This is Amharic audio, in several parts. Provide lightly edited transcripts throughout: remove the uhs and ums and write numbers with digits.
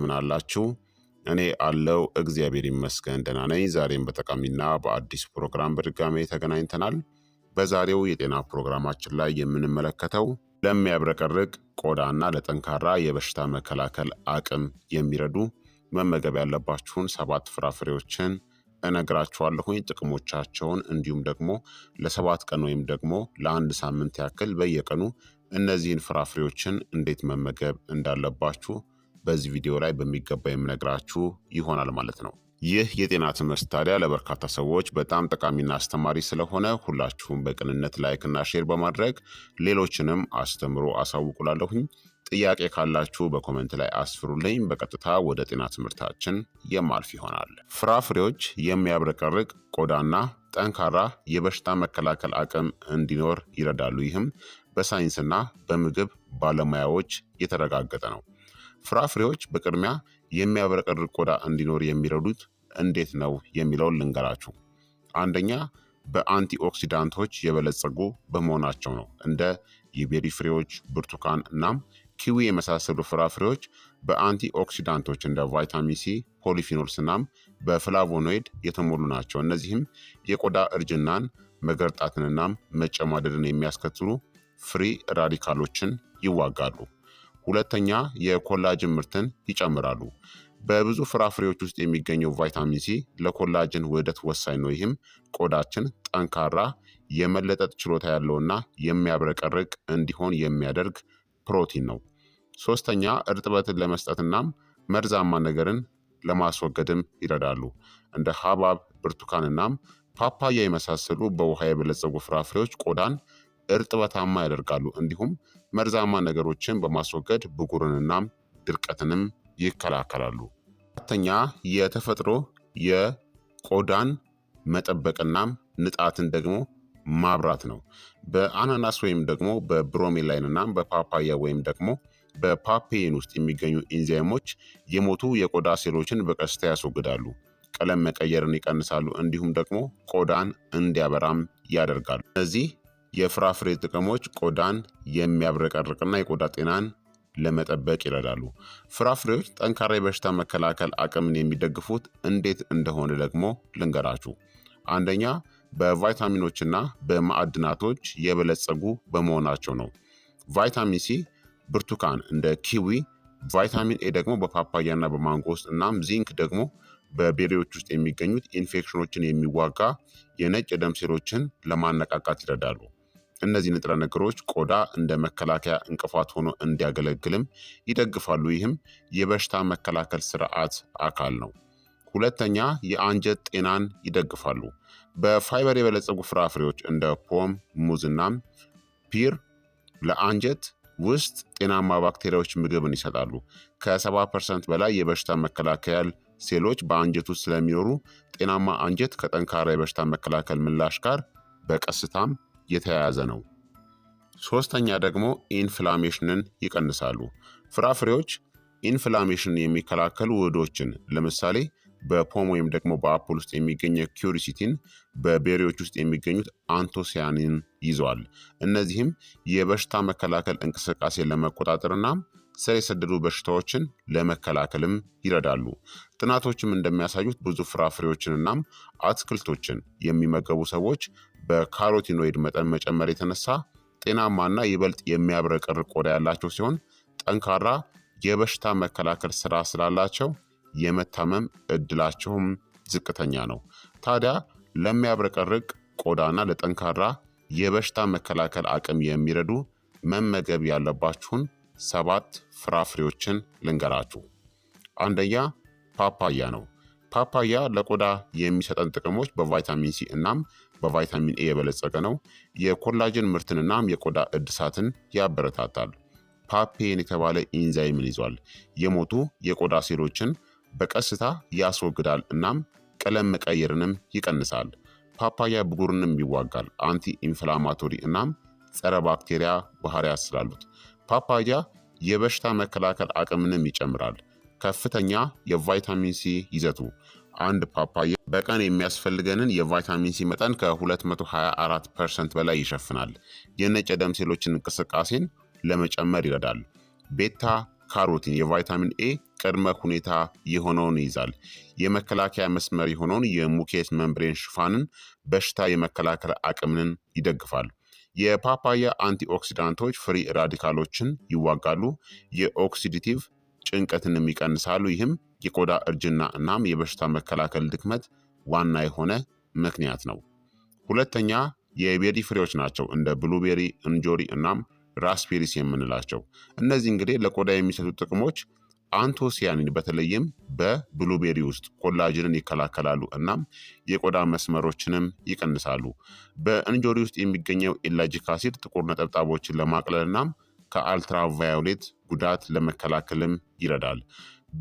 እንደምን አላችሁ? እኔ አለው እግዚአብሔር ይመስገን ደህና ነኝ። ዛሬም በጠቃሚና በአዲስ ፕሮግራም በድጋሜ ተገናኝተናል። በዛሬው የጤና ፕሮግራማችን ላይ የምንመለከተው ለሚያብረቀርቅ ቆዳና ለጠንካራ የበሽታ መከላከል አቅም የሚረዱ መመገብ ያለባችሁን 7 ፍራፍሬዎችን እነግራችኋለሁኝ። ጥቅሞቻቸውን እንዲሁም ደግሞ ለ7 ቀን ወይም ደግሞ ለ1 ሳምንት ያክል በየቀኑ እነዚህን ፍራፍሬዎችን እንዴት መመገብ እንዳለባችሁ በዚህ ቪዲዮ ላይ በሚገባ የምነግራችሁ ይሆናል ማለት ነው። ይህ የጤና ትምህርት ታዲያ ለበርካታ ሰዎች በጣም ጠቃሚና አስተማሪ ስለሆነ ሁላችሁም በቅንነት ላይክና ሼር በማድረግ ሌሎችንም አስተምሮ አሳውቁላለሁኝ። ጥያቄ ካላችሁ በኮመንት ላይ አስፍሩልኝ። በቀጥታ ወደ ጤና ትምህርታችን የማልፍ ይሆናል። ፍራፍሬዎች የሚያብረቀርቅ ቆዳና ጠንካራ የበሽታ መከላከል አቅም እንዲኖር ይረዳሉ። ይህም በሳይንስና በምግብ ባለሙያዎች የተረጋገጠ ነው። ፍራፍሬዎች በቅድሚያ የሚያብረቀርቅ ቆዳ እንዲኖር የሚረዱት እንዴት ነው የሚለውን ልንገራችሁ። አንደኛ በአንቲኦክሲዳንቶች የበለጸጉ በመሆናቸው ነው። እንደ የቤሪ ፍሬዎች፣ ብርቱካን እናም ኪዊ የመሳሰሉ ፍራፍሬዎች በአንቲኦክሲዳንቶች እንደ ቫይታሚን ሲ፣ ፖሊፊኖልስ እናም በፍላቮኖይድ የተሞሉ ናቸው። እነዚህም የቆዳ እርጅናን፣ መገርጣትንናም መጨማደድን የሚያስከትሉ ፍሪ ራዲካሎችን ይዋጋሉ። ሁለተኛ የኮላጅን ምርትን ይጨምራሉ። በብዙ ፍራፍሬዎች ውስጥ የሚገኘው ቫይታሚን ሲ ለኮላጅን ውህደት ወሳኝ ነው። ይህም ቆዳችን ጠንካራ የመለጠጥ ችሎታ ያለውና የሚያብረቀርቅ እንዲሆን የሚያደርግ ፕሮቲን ነው። ሶስተኛ እርጥበትን ለመስጠትናም መርዛማ ነገርን ለማስወገድም ይረዳሉ። እንደ ሐብሐብ፣ ብርቱካንናም ፓፓያ የመሳሰሉ በውሃ የበለጸጉ ፍራፍሬዎች ቆዳን እርጥበታማ ያደርጋሉ። እንዲሁም መርዛማ ነገሮችን በማስወገድ ብጉርንናም ድርቀትንም ይከላከላሉ። አራተኛ የተፈጥሮ የቆዳን መጠበቅናም ንጣትን ደግሞ ማብራት ነው። በአናናስ ወይም ደግሞ በብሮሜላይንናም በፓፓያ ወይም ደግሞ በፓፔይን ውስጥ የሚገኙ ኢንዛይሞች የሞቱ የቆዳ ሴሎችን በቀስታ ያስወግዳሉ፣ ቀለም መቀየርን ይቀንሳሉ፣ እንዲሁም ደግሞ ቆዳን እንዲያበራም ያደርጋሉ። እነዚህ የፍራፍሬ ጥቅሞች ቆዳን የሚያብረቀርቅና የቆዳ ጤናን ለመጠበቅ ይረዳሉ። ፍራፍሬዎች ጠንካራ የበሽታ መከላከል አቅምን የሚደግፉት እንዴት እንደሆነ ደግሞ ልንገራችሁ። አንደኛ በቫይታሚኖችና በማዕድናቶች የበለጸጉ በመሆናቸው ነው። ቫይታሚን ሲ ብርቱካን እንደ ኪዊ፣ ቫይታሚን ኤ ደግሞ በፓፓያና በማንጎ ውስጥ እናም ዚንክ ደግሞ በቤሪዎች ውስጥ የሚገኙት ኢንፌክሽኖችን የሚዋጋ የነጭ የደም ሴሎችን ለማነቃቃት ይረዳሉ። እነዚህ ንጥረ ነገሮች ቆዳ እንደ መከላከያ እንቅፋት ሆኖ እንዲያገለግልም ይደግፋሉ። ይህም የበሽታ መከላከል ስርዓት አካል ነው። ሁለተኛ የአንጀት ጤናን ይደግፋሉ። በፋይበር የበለጸጉ ፍራፍሬዎች እንደ ፖም፣ ሙዝናም ፒር ለአንጀት ውስጥ ጤናማ ባክቴሪያዎች ምግብን ይሰጣሉ። ከ70% በላይ የበሽታ መከላከያ ሴሎች በአንጀት ውስጥ ስለሚኖሩ ጤናማ አንጀት ከጠንካራ የበሽታ መከላከል ምላሽ ጋር በቀስታም የተያያዘ ነው። ሶስተኛ ደግሞ ኢንፍላሜሽንን ይቀንሳሉ። ፍራፍሬዎች ኢንፍላሜሽንን የሚከላከሉ ውህዶችን ለምሳሌ በፖም ወይም ደግሞ በአፕል ውስጥ የሚገኘው ኪውሪሲቲን በቤሪዎች ውስጥ የሚገኙት አንቶሲያኒን ይዘዋል። እነዚህም የበሽታ መከላከል እንቅስቃሴን ለመቆጣጠርና ስር የሰደዱ በሽታዎችን ለመከላከልም ይረዳሉ። ጥናቶችም እንደሚያሳዩት ብዙ ፍራፍሬዎችንናም አትክልቶችን የሚመገቡ ሰዎች በካሮቲኖይድ መጠን መጨመር የተነሳ ጤናማና ይበልጥ የሚያብረቀርቅ ቆዳ ያላቸው ሲሆን ጠንካራ የበሽታ መከላከል ስራ ስላላቸው የመታመም እድላቸውም ዝቅተኛ ነው። ታዲያ ለሚያብረቀርቅ ቆዳና ለጠንካራ የበሽታ መከላከል አቅም የሚረዱ መመገብ ያለባችሁን 7 ፍራፍሬዎችን ልንገራችሁ። አንደኛ ፓፓያ ነው። ፓፓያ ለቆዳ የሚሰጠን ጥቅሞች በቫይታሚን ሲ እናም በቫይታሚን ኤ የበለጸገ ነው። የኮላጅን ምርትን እናም የቆዳ እድሳትን ያበረታታል። ፓፔን የተባለ ኢንዛይምን ይዟል። የሞቱ የቆዳ ሴሎችን በቀስታ ያስወግዳል እናም ቀለም መቀየርንም ይቀንሳል። ፓፓያ ብጉርንም ይዋጋል። አንቲ ኢንፍላማቶሪ እናም ጸረ ባክቴሪያ ባህሪያት ስላሉት ፓፓያ የበሽታ መከላከል አቅምንም ይጨምራል። ከፍተኛ የቫይታሚን ሲ ይዘቱ አንድ ፓፓያ በቀን የሚያስፈልገንን የቫይታሚን ሲ መጠን ከ224% በላይ ይሸፍናል። የነጭ ደም ሴሎችን እንቅስቃሴን ለመጨመር ይረዳል። ቤታ ካሮቲን የቫይታሚን ኤ ቅድመ ሁኔታ የሆነውን ይይዛል። የመከላከያ መስመር የሆነውን የሙኬስ መምብሬን ሽፋንን በሽታ የመከላከል አቅምን ይደግፋል። የፓፓያ አንቲኦክሲዳንቶች ፍሪ ራዲካሎችን ይዋጋሉ። የኦክሲዲቲቭ ጭንቀትንም ይቀንሳሉ። ይህም የቆዳ እርጅና እናም የበሽታ መከላከል ድክመት ዋና የሆነ ምክንያት ነው። ሁለተኛ የቤሪ ፍሬዎች ናቸው። እንደ ብሉቤሪ፣ እንጆሪ እናም ራስቤሪስ የምንላቸው እነዚህ እንግዲህ ለቆዳ የሚሰጡ ጥቅሞች አንቶሲያኒን በተለይም በብሉቤሪ ውስጥ ኮላጅንን ይከላከላሉ እናም የቆዳ መስመሮችንም ይቀንሳሉ። በእንጆሪ ውስጥ የሚገኘው ኤላጂክ አሲድ ጥቁር ነጠብጣቦችን ለማቅለል እናም ከአልትራቫዮሌት ጉዳት ለመከላከልም ይረዳል።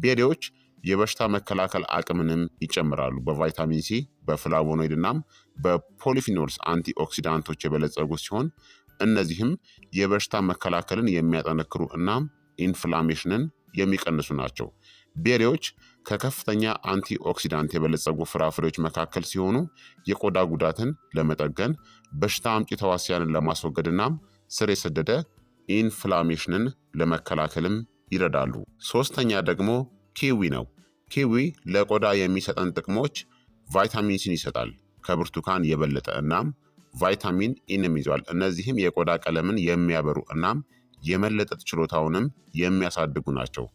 ቤሪዎች የበሽታ መከላከል አቅምንም ይጨምራሉ። በቫይታሚን ሲ፣ በፍላቮኖይድ እናም በፖሊፊኖልስ አንቲኦክሲዳንቶች የበለጸጉ ሲሆን እነዚህም የበሽታ መከላከልን የሚያጠነክሩ እናም ኢንፍላሜሽንን የሚቀንሱ ናቸው። ቤሪዎች ከከፍተኛ አንቲኦክሲዳንት የበለጸጉ ፍራፍሬዎች መካከል ሲሆኑ የቆዳ ጉዳትን ለመጠገን፣ በሽታ አምጪ ተዋሲያንን ለማስወገድ እናም ስር የሰደደ ኢንፍላሜሽንን ለመከላከልም ይረዳሉ። ሶስተኛ ደግሞ ኪዊ ነው። ኪዊ ለቆዳ የሚሰጠን ጥቅሞች ቫይታሚን ሲን ይሰጣል ከብርቱካን የበለጠ እናም ቫይታሚን ኢንም ይዟል። እነዚህም የቆዳ ቀለምን የሚያበሩ እናም የመለጠጥ ችሎታውንም የሚያሳድጉ ናቸው።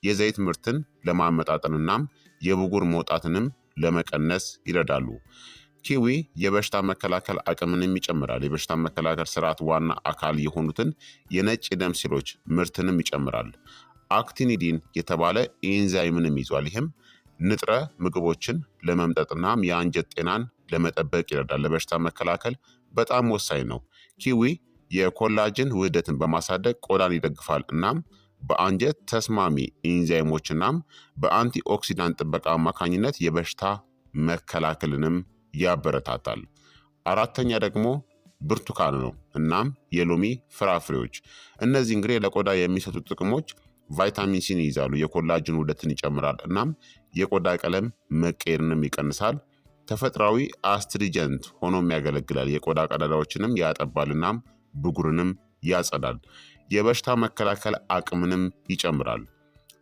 የዘይት ምርትን ለማመጣጠን እናም የብጉር መውጣትንም ለመቀነስ ይረዳሉ። ኪዊ የበሽታ መከላከል አቅምንም ይጨምራል። የበሽታ መከላከል ስርዓት ዋና አካል የሆኑትን የነጭ የደም ሴሎች ምርትንም ይጨምራል። አክቲኒዲን የተባለ ኤንዛይምንም ይዟል። ይህም ንጥረ ምግቦችን ለመምጠጥናም የአንጀት ጤናን ለመጠበቅ ይረዳል። ለበሽታ መከላከል በጣም ወሳኝ ነው። ኪዊ የኮላጅን ውህደትን በማሳደግ ቆዳን ይደግፋል እናም በአንጀት ተስማሚ ኢንዛይሞች እናም በአንቲኦክሲዳንት ጥበቃ አማካኝነት የበሽታ መከላከልንም ያበረታታል። አራተኛ ደግሞ ብርቱካን ነው እናም የሎሚ ፍራፍሬዎች። እነዚህ እንግዲህ ለቆዳ የሚሰጡ ጥቅሞች ቫይታሚን ሲን ይይዛሉ። የኮላጅን ውህደትን ይጨምራል እናም የቆዳ ቀለም መቀየርንም ይቀንሳል። ተፈጥሯዊ አስትሪጀንት ሆኖም ያገለግላል። የቆዳ ቀዳዳዎችንም ያጠባል እናም ብጉርንም ያጸዳል። የበሽታ መከላከል አቅምንም ይጨምራል።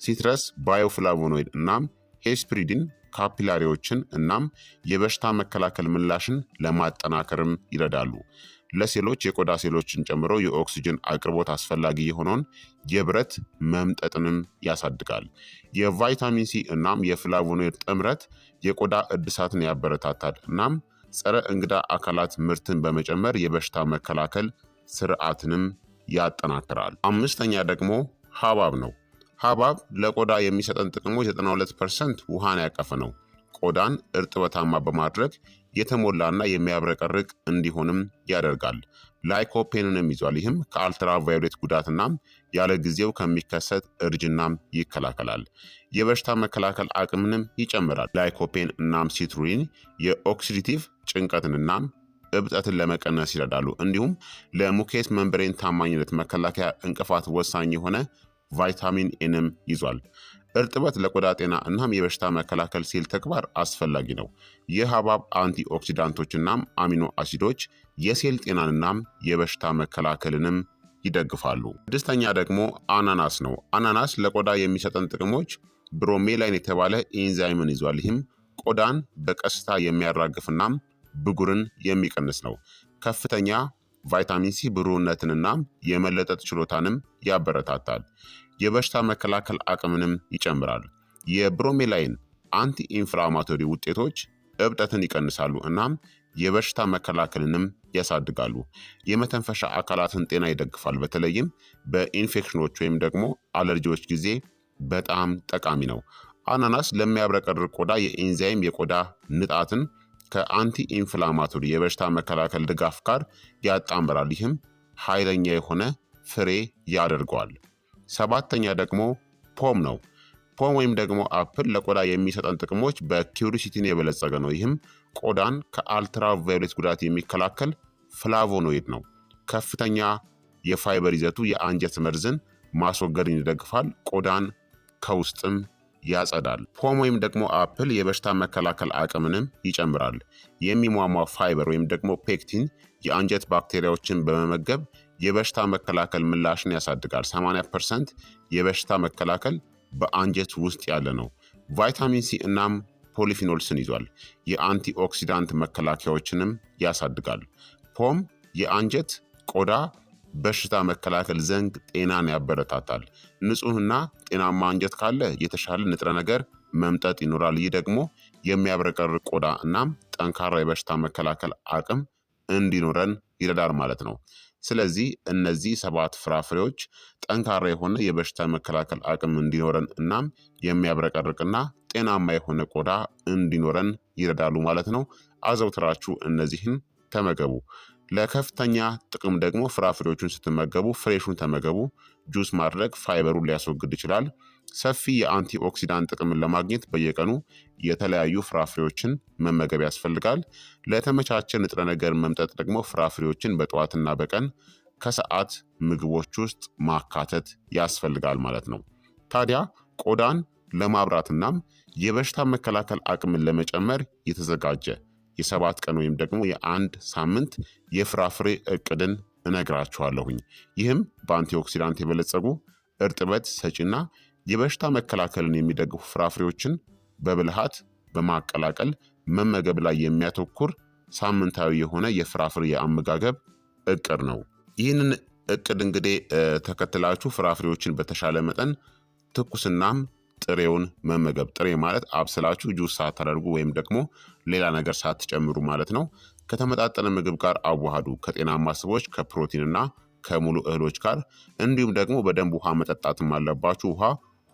ሲትረስ ባዮፍላቮኖይድ እናም ሄስፕሪዲን ካፒላሪዎችን እናም የበሽታ መከላከል ምላሽን ለማጠናከርም ይረዳሉ። ለሴሎች የቆዳ ሴሎችን ጨምሮ የኦክሲጅን አቅርቦት አስፈላጊ የሆነውን የብረት መምጠጥንም ያሳድጋል። የቫይታሚን ሲ እናም የፍላቮኖይድ ጥምረት የቆዳ እድሳትን ያበረታታል እናም ጸረ እንግዳ አካላት ምርትን በመጨመር የበሽታ መከላከል ስርዓትንም ያጠናክራል። አምስተኛ ደግሞ ሐብሐብ ነው። ሐብሐብ ለቆዳ የሚሰጠን ጥቅሞች 92% ውሃን ያቀፈ ነው። ቆዳን እርጥበታማ በማድረግ የተሞላና የሚያብረቀርቅ እንዲሆንም ያደርጋል። ላይኮፔንንም ይዟል። ይህም ከአልትራቫዮሌት ጉዳትናም ያለ ጊዜው ከሚከሰት እርጅናም ይከላከላል። የበሽታ መከላከል አቅምንም ይጨምራል። ላይኮፔን እናም ሲትሩሊን የኦክሲዲቲቭ ጭንቀትን እናም እብጠትን ለመቀነስ ይረዳሉ። እንዲሁም ለሙኬስ መምብሬን ታማኝነት መከላከያ እንቅፋት ወሳኝ የሆነ ቫይታሚን ኤንም ይዟል። እርጥበት ለቆዳ ጤና እናም የበሽታ መከላከል ሴል ተግባር አስፈላጊ ነው። የሐብሐብ አንቲኦክሲዳንቶች እናም አሚኖ አሲዶች የሴል ጤናን እናም የበሽታ መከላከልንም ይደግፋሉ። ስድስተኛ ደግሞ አናናስ ነው። አናናስ ለቆዳ የሚሰጠን ጥቅሞች ብሮሜላይን የተባለ ኤንዛይምን ይዟል። ይህም ቆዳን በቀስታ የሚያራግፍ እናም ብጉርን የሚቀንስ ነው። ከፍተኛ ቫይታሚን ሲ ብሩህነትንና የመለጠጥ ችሎታንም ያበረታታል። የበሽታ መከላከል አቅምንም ይጨምራል። የብሮሜላይን አንቲ ኢንፍላማቶሪ ውጤቶች እብጠትን ይቀንሳሉ እናም የበሽታ መከላከልንም ያሳድጋሉ። የመተንፈሻ አካላትን ጤና ይደግፋል። በተለይም በኢንፌክሽኖች ወይም ደግሞ አለርጂዎች ጊዜ በጣም ጠቃሚ ነው። አናናስ ለሚያብረቀርቅ ቆዳ የኤንዛይም የቆዳ ንጣትን ከአንቲ ኢንፍላማቶሪ የበሽታ መከላከል ድጋፍ ጋር ያጣምራል። ይህም ኃይለኛ የሆነ ፍሬ ያደርገዋል። ሰባተኛ ደግሞ ፖም ነው። ፖም ወይም ደግሞ አፕል ለቆዳ የሚሰጠን ጥቅሞች በኪውሪሲቲን የበለጸገ ነው። ይህም ቆዳን ከአልትራቫዮሌት ጉዳት የሚከላከል ፍላቮኖይድ ነው። ከፍተኛ የፋይበር ይዘቱ የአንጀት መርዝን ማስወገድን ይደግፋል። ቆዳን ከውስጥም ያጸዳል። ፖም ወይም ደግሞ አፕል የበሽታ መከላከል አቅምንም ይጨምራል። የሚሟሟ ፋይበር ወይም ደግሞ ፔክቲን የአንጀት ባክቴሪያዎችን በመመገብ የበሽታ መከላከል ምላሽን ያሳድጋል። 80% የበሽታ መከላከል በአንጀት ውስጥ ያለ ነው። ቫይታሚን ሲ እናም ፖሊፊኖልስን ይዟል። የአንቲኦክሲዳንት መከላከያዎችንም ያሳድጋል። ፖም የአንጀት ቆዳ በሽታ መከላከል ዘንግ ጤናን ያበረታታል። ንጹህና ጤናማ አንጀት ካለ የተሻለ ንጥረ ነገር መምጠጥ ይኖራል። ይህ ደግሞ የሚያብረቀርቅ ቆዳ እናም ጠንካራ የበሽታ መከላከል አቅም እንዲኖረን ይረዳል ማለት ነው። ስለዚህ እነዚህ 7 ፍራፍሬዎች ጠንካራ የሆነ የበሽታ መከላከል አቅም እንዲኖረን እናም የሚያብረቀርቅና ጤናማ የሆነ ቆዳ እንዲኖረን ይረዳሉ ማለት ነው። አዘውትራችሁ እነዚህን ተመገቡ። ለከፍተኛ ጥቅም ደግሞ ፍራፍሬዎቹን ስትመገቡ ፍሬሹን ተመገቡ። ጁስ ማድረግ ፋይበሩን ሊያስወግድ ይችላል። ሰፊ የአንቲ ኦክሲዳንት ጥቅምን ለማግኘት በየቀኑ የተለያዩ ፍራፍሬዎችን መመገብ ያስፈልጋል። ለተመቻቸ ንጥረ ነገር መምጠጥ ደግሞ ፍራፍሬዎችን በጠዋትና በቀን ከሰዓት ምግቦች ውስጥ ማካተት ያስፈልጋል ማለት ነው። ታዲያ ቆዳን ለማብራትናም የበሽታ መከላከል አቅምን ለመጨመር የተዘጋጀ የ7 ቀን ወይም ደግሞ የ1 ሳምንት የፍራፍሬ እቅድን እነግራችኋለሁኝ። ይህም በአንቲኦክሲዳንት የበለጸጉ እርጥበት ሰጪና የበሽታ መከላከልን የሚደግፉ ፍራፍሬዎችን በብልሃት በማቀላቀል መመገብ ላይ የሚያተኩር ሳምንታዊ የሆነ የፍራፍሬ የአመጋገብ እቅድ ነው። ይህንን እቅድ እንግዲህ ተከትላችሁ ፍራፍሬዎችን በተሻለ መጠን ትኩስናም ጥሬውን መመገብ። ጥሬ ማለት አብስላችሁ ጁስ ሳታደርጉ ወይም ደግሞ ሌላ ነገር ሳትጨምሩ ማለት ነው። ከተመጣጠነ ምግብ ጋር አዋሃዱ። ከጤናማ ስቦች፣ ከፕሮቲንና ከሙሉ እህሎች ጋር እንዲሁም ደግሞ በደንብ ውሃ መጠጣትም አለባችሁ። ውሃ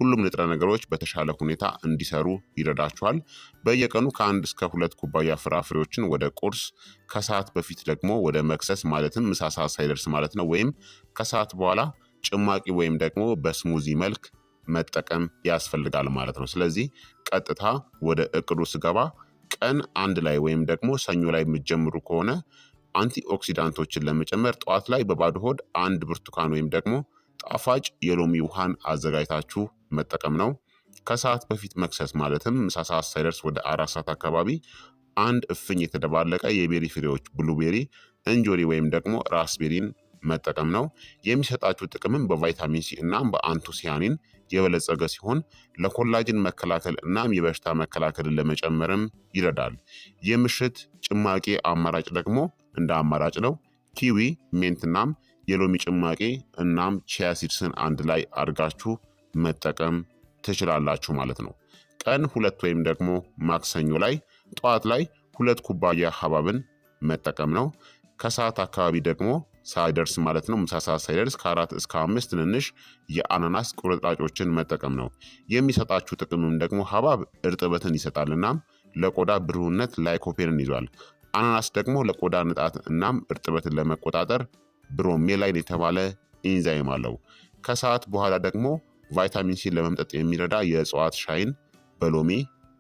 ሁሉም ንጥረ ነገሮች በተሻለ ሁኔታ እንዲሰሩ ይረዳችኋል። በየቀኑ ከ1 እስከ 2 ኩባያ ፍራፍሬዎችን ወደ ቁርስ፣ ከሰዓት በፊት ደግሞ ወደ መክሰስ ማለትም ምሳ ሰዓት ሳይደርስ ማለት ነው፣ ወይም ከሰዓት በኋላ ጭማቂ ወይም ደግሞ በስሙዚ መልክ መጠቀም ያስፈልጋል ማለት ነው። ስለዚህ ቀጥታ ወደ እቅዱ ስገባ ቀን 1 ላይ ወይም ደግሞ ሰኞ ላይ የምትጀምሩ ከሆነ አንቲኦክሲዳንቶችን ለመጨመር ጠዋት ላይ በባዶ ሆድ 1 ብርቱካን ወይም ደግሞ ጣፋጭ የሎሚ ውሃን አዘጋጅታችሁ መጠቀም ነው። ከሰዓት በፊት መክሰስ ማለትም ምሳ ሰዓት ሳይደርስ ወደ 4 ሰዓት አካባቢ 1 እፍኝ የተደባለቀ የቤሪ ፍሬዎች ብሉቤሪ፣ እንጆሪ ወይም ደግሞ ራስቤሪን መጠቀም ነው። የሚሰጣችሁ ጥቅምም በቫይታሚን ሲ እናም በአንቶሲያኒን የበለጸገ ሲሆን ለኮላጅን መከላከል እናም የበሽታ መከላከልን ለመጨመርም ይረዳል። የምሽት ጭማቂ አማራጭ ደግሞ እንደ አማራጭ ነው። ኪዊ፣ ሜንት እናም የሎሚ ጭማቂ እናም ቺያ ሲድስን አንድ ላይ አድርጋችሁ መጠቀም ትችላላችሁ ማለት ነው። ቀን 2 ወይም ደግሞ ማክሰኞ ላይ ጠዋት ላይ 2 ኩባያ ሐብሐብን መጠቀም ነው። ከሰዓት አካባቢ ደግሞ ሳይደርስ ማለት ነው ምሳ ሰዓት ሳይደርስ ከ4 እስከ 5 ትንንሽ የአናናስ ቁርጥራጮችን መጠቀም ነው። የሚሰጣችሁ ጥቅምም ደግሞ ሐብሐብ እርጥበትን ይሰጣል እናም ለቆዳ ብሩህነት ላይኮፔንን ይዟል። አናናስ ደግሞ ለቆዳ ንጣት እናም እርጥበትን ለመቆጣጠር ብሮሜላይን የተባለ ኢንዛይም አለው። ከሰዓት በኋላ ደግሞ ቫይታሚን ሲ ለመምጠጥ የሚረዳ የእጽዋት ሻይን በሎሚ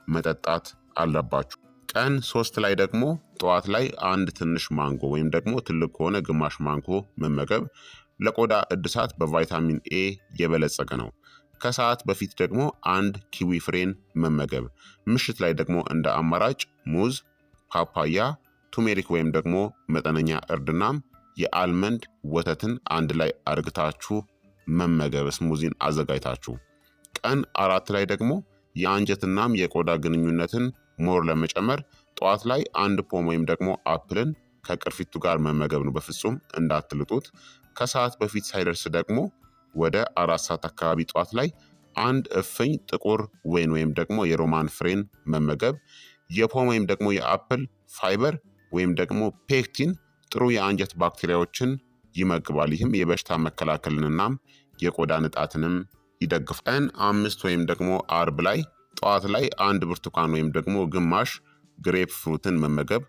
መጠጣት አለባችሁ። ቀን 3 ላይ ደግሞ ጠዋት ላይ 1 ትንሽ ማንጎ ወይም ደግሞ ትልቅ ከሆነ ግማሽ ማንጎ መመገብ ለቆዳ እድሳት በቫይታሚን ኤ የበለጸገ ነው። ከሰዓት በፊት ደግሞ 1 ኪዊ ፍሬን መመገብ። ምሽት ላይ ደግሞ እንደ አማራጭ ሙዝ፣ ፓፓያ፣ ቱሜሪክ ወይም ደግሞ መጠነኛ እርድናም የአልመንድ ወተትን አንድ ላይ አርግታችሁ መመገብ፣ ስሙዚን አዘጋጅታችሁ። ቀን 4 ላይ ደግሞ የአንጀትናም የቆዳ ግንኙነትን ሞር ለመጨመር ጠዋት ላይ 1 ፖም ወይም ደግሞ አፕልን ከቅርፊቱ ጋር መመገብ ነው። በፍጹም እንዳትልጡት። ከሰዓት በፊት ሳይደርስ ደግሞ ወደ 4 ሰዓት አካባቢ ጠዋት ላይ 1 እፍኝ ጥቁር ወይን ወይም ደግሞ የሮማን ፍሬን መመገብ። የፖም ወይም ደግሞ የአፕል ፋይበር ወይም ደግሞ ፔክቲን ጥሩ የአንጀት ባክቴሪያዎችን ይመግባል። ይህም የበሽታ መከላከልንናም የቆዳ ንጣትንም ይደግፋል። ቀን 5 ወይም ደግሞ አርብ ላይ ጠዋት ላይ 1 ብርቱካን ወይም ደግሞ ግማሽ ግሬፕ ፍሩትን መመገብ።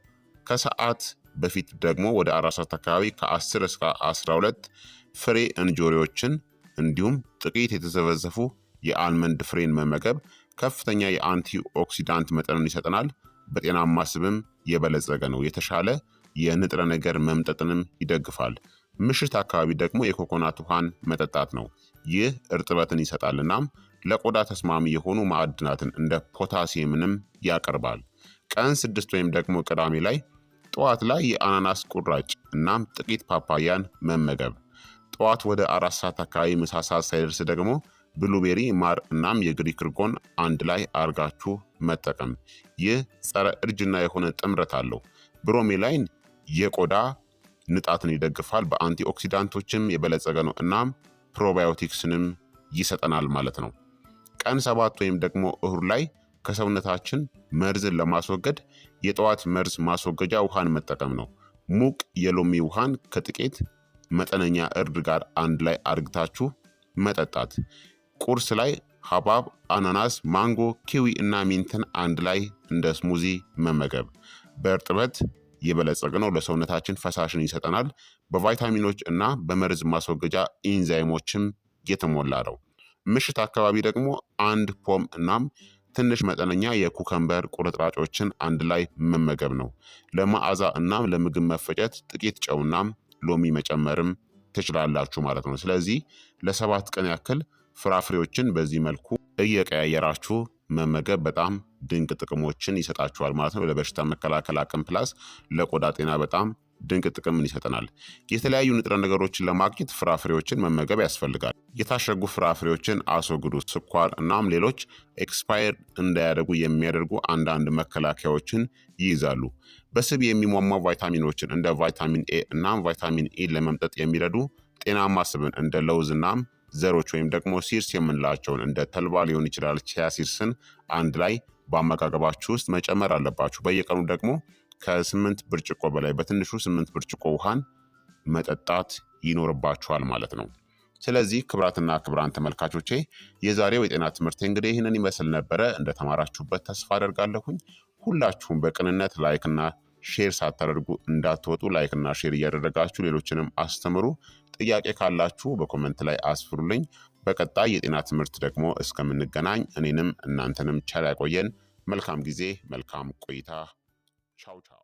ከሰዓት በፊት ደግሞ ወደ 4 ሰዓት አካባቢ ከ10 እስከ 12 ፍሬ እንጆሪዎችን እንዲሁም ጥቂት የተዘበዘፉ የአልመንድ ፍሬን መመገብ ከፍተኛ የአንቲ ኦክሲዳንት መጠንን ይሰጠናል። በጤናማ ስብም የበለጸገ ነው። የተሻለ የንጥረ ነገር መምጠጥንም ይደግፋል። ምሽት አካባቢ ደግሞ የኮኮናት ውሃን መጠጣት ነው። ይህ እርጥበትን ይሰጣል እናም ለቆዳ ተስማሚ የሆኑ ማዕድናትን እንደ ፖታሲየምንም ያቀርባል። ቀን 6 ወይም ደግሞ ቅዳሜ ላይ ጠዋት ላይ የአናናስ ቁራጭ እናም ጥቂት ፓፓያን መመገብ። ጠዋት ወደ 4 ሰዓት አካባቢ ምሳ ሰዓት ሳይደርስ ደግሞ ብሉቤሪ፣ ማር እናም የግሪክ እርጎን አንድ ላይ አርጋችሁ መጠቀም። ይህ ጸረ እርጅና የሆነ ጥምረት አለው። ብሮሜላይን የቆዳ ንጣትን ይደግፋል፣ በአንቲኦክሲዳንቶችም የበለጸገ ነው እናም ፕሮባዮቲክስንም ይሰጠናል ማለት ነው። ቀን 7 ወይም ደግሞ እሁድ ላይ ከሰውነታችን መርዝን ለማስወገድ የጠዋት መርዝ ማስወገጃ ውሃን መጠቀም ነው። ሙቅ የሎሚ ውሃን ከጥቂት መጠነኛ እርድ ጋር አንድ ላይ አርግታችሁ መጠጣት። ቁርስ ላይ ሐብሐብ፣ አናናስ፣ ማንጎ፣ ኪዊ እና ሚንትን አንድ ላይ እንደ ስሙዚ መመገብ። በእርጥበት የበለጸገ ነው፣ ለሰውነታችን ፈሳሽን ይሰጠናል። በቫይታሚኖች እና በመርዝ ማስወገጃ ኢንዛይሞችም የተሞላ ነው። ምሽት አካባቢ ደግሞ አንድ ፖም እናም ትንሽ መጠነኛ የኩከምበር ቁርጥራጮችን አንድ ላይ መመገብ ነው። ለመዓዛ እናም ለምግብ መፈጨት ጥቂት ጨውናም ሎሚ መጨመርም ትችላላችሁ ማለት ነው። ስለዚህ ለ7 ቀን ያክል ፍራፍሬዎችን በዚህ መልኩ እየቀያየራችሁ መመገብ በጣም ድንቅ ጥቅሞችን ይሰጣችኋል ማለት ነው። ለበሽታ መከላከል አቅም ፕላስ ለቆዳ ጤና በጣም ድንቅ ጥቅምን ይሰጠናል። የተለያዩ ንጥረ ነገሮችን ለማግኘት ፍራፍሬዎችን መመገብ ያስፈልጋል። የታሸጉ ፍራፍሬዎችን አስወግዱ። ስኳር እናም ሌሎች ኤክስፓየር እንዳያደርጉ የሚያደርጉ አንዳንድ መከላከያዎችን ይይዛሉ። በስብ የሚሟሟ ቫይታሚኖችን እንደ ቫይታሚን ኤ እናም ቫይታሚን ኢ ለመምጠጥ የሚረዱ ጤናማ ስብን እንደ ለውዝ እናም ዘሮች ወይም ደግሞ ሲርስ የምንላቸውን እንደ ተልባ ሊሆን ይችላል፣ ቺያ ሲርስን አንድ ላይ በአመጋገባችሁ ውስጥ መጨመር አለባችሁ። በየቀኑ ደግሞ ከ8 ብርጭቆ በላይ በትንሹ 8 ብርጭቆ ውሃን መጠጣት ይኖርባችኋል ማለት ነው። ስለዚህ ክቡራትና ክቡራን ተመልካቾቼ የዛሬው የጤና ትምህርት እንግዲህ ይህንን ይመስል ነበረ። እንደተማራችሁበት ተስፋ አደርጋለሁኝ። ሁላችሁም በቅንነት ላይክና ሼር ሳታደርጉ እንዳትወጡ። ላይክና ሼር እያደረጋችሁ ሌሎችንም አስተምሩ። ጥያቄ ካላችሁ በኮመንት ላይ አስፍሩልኝ። በቀጣይ የጤና ትምህርት ደግሞ እስከምንገናኝ እኔንም እናንተንም ቸር ያቆየን። መልካም ጊዜ፣ መልካም ቆይታ። ቻው ቻው።